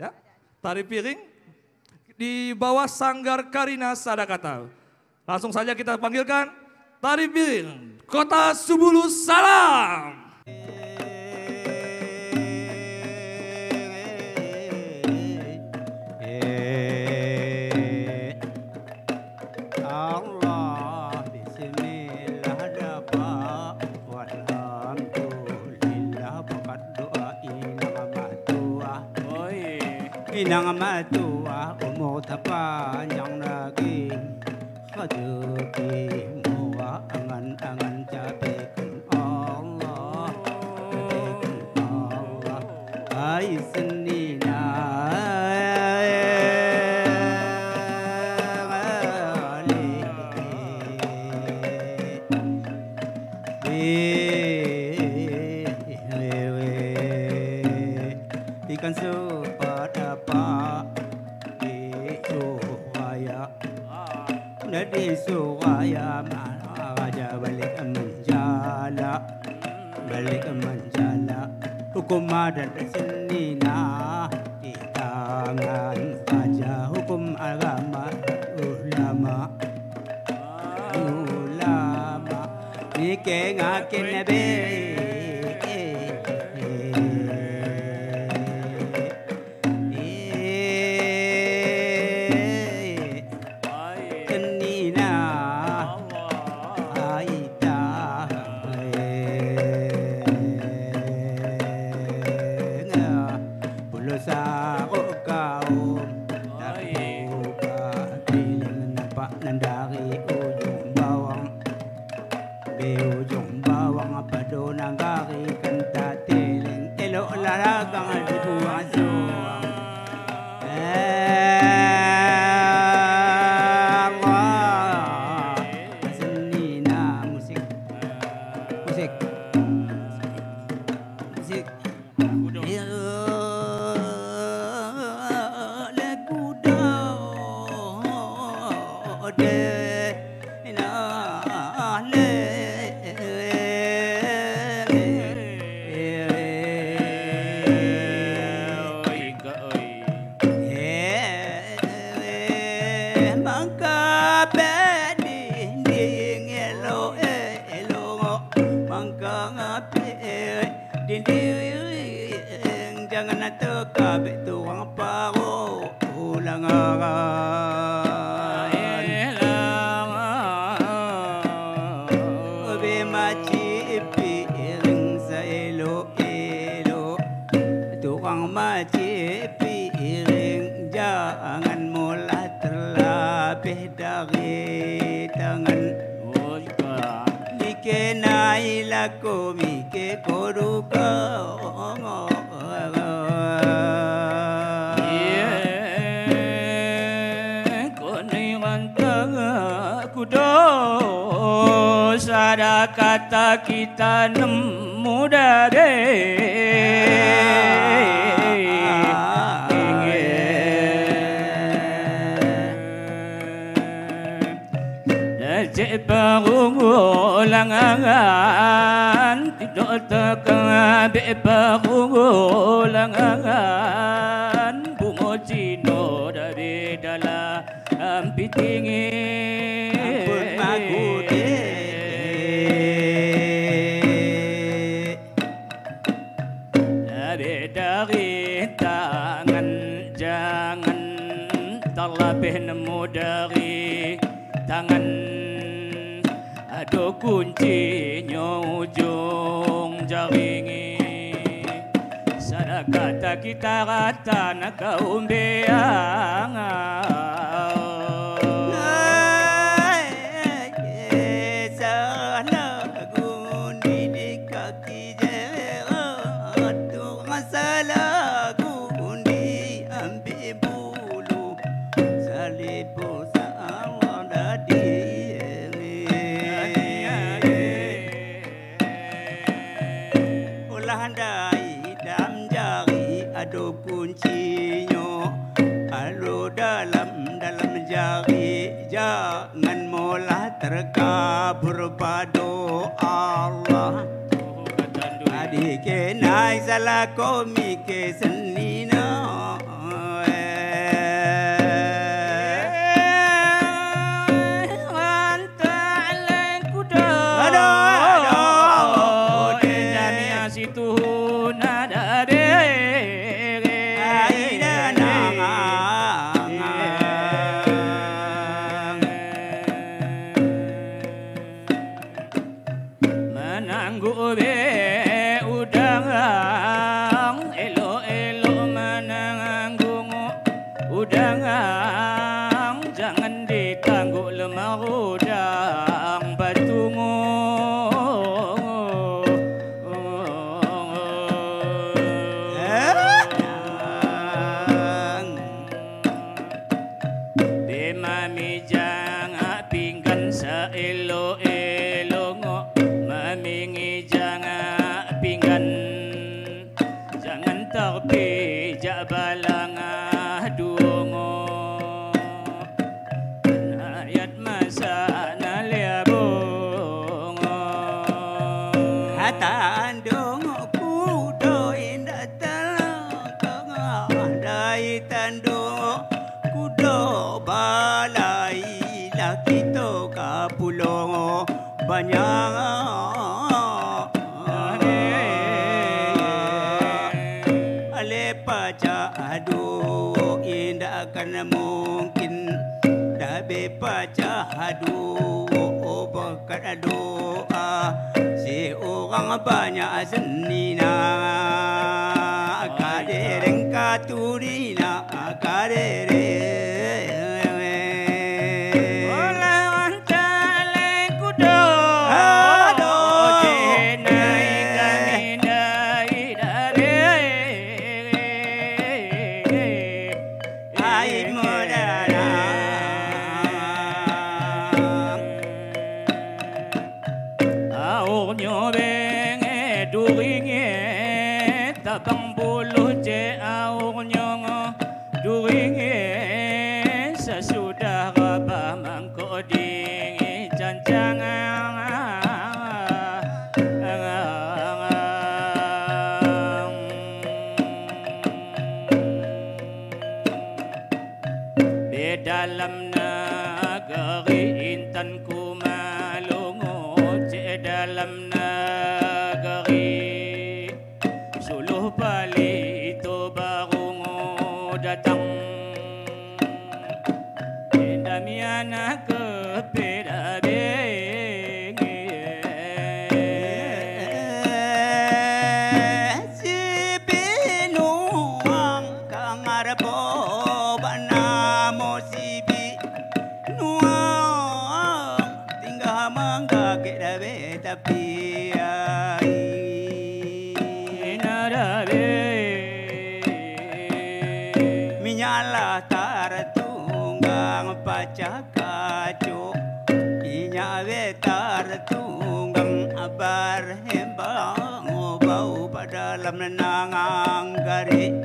Ya, tari piring di bawah sanggar Karina Sadakata. Langsung saja kita panggilkan tari piring Kota Subulu Salam. Inang matua umur panjang lagi kaduki mua angan-angan cabekan Allah ay senina ikan di suraya raja balik menjala hukum adat senina di tangan raja hukum agama ulama nike ngakin nabi kata kita nemu dari Dajik pengulangan tidak terkabik pengulangan bunga cino dari dalam pitingi ampun magude dari tangan jangan terlebih nemu dari tangan ada kuncinya ujung jaringi sana kata kita rata nak kaum beang kuncinya alu dalam jari jangan mula terkabur pada Allah adik kenai salah komik senina Udangang jangan ditangguk lemah udang batungo. Di mami jangan pinggan sa elo-elo ngo. Mamingi jangan pinggan. Jangan terpijak balanga dungo. Ayat masa naliabongo. Hatan dungo kudo indah talakang. Dai tandungo kudo balai laki to kapulongo banyak. Paca aduh indah akan mungkin dabe paca aduh berkat doa si orang banyak senina kadereng katurina kadereng Tabang buluh je aur nyong duringe sesudah rabah mangko ding cancangan di dalam negeri intan ku malungu je dalam negeri suluh bali itu baru datang damiana kepeda bengi si binuang kangarbo banamo sibi nuang tinggal mangga kedabe tapi minyalah tartunggang paca kacu inyawe tartunggang abar hembang bau pada dalam nangang gari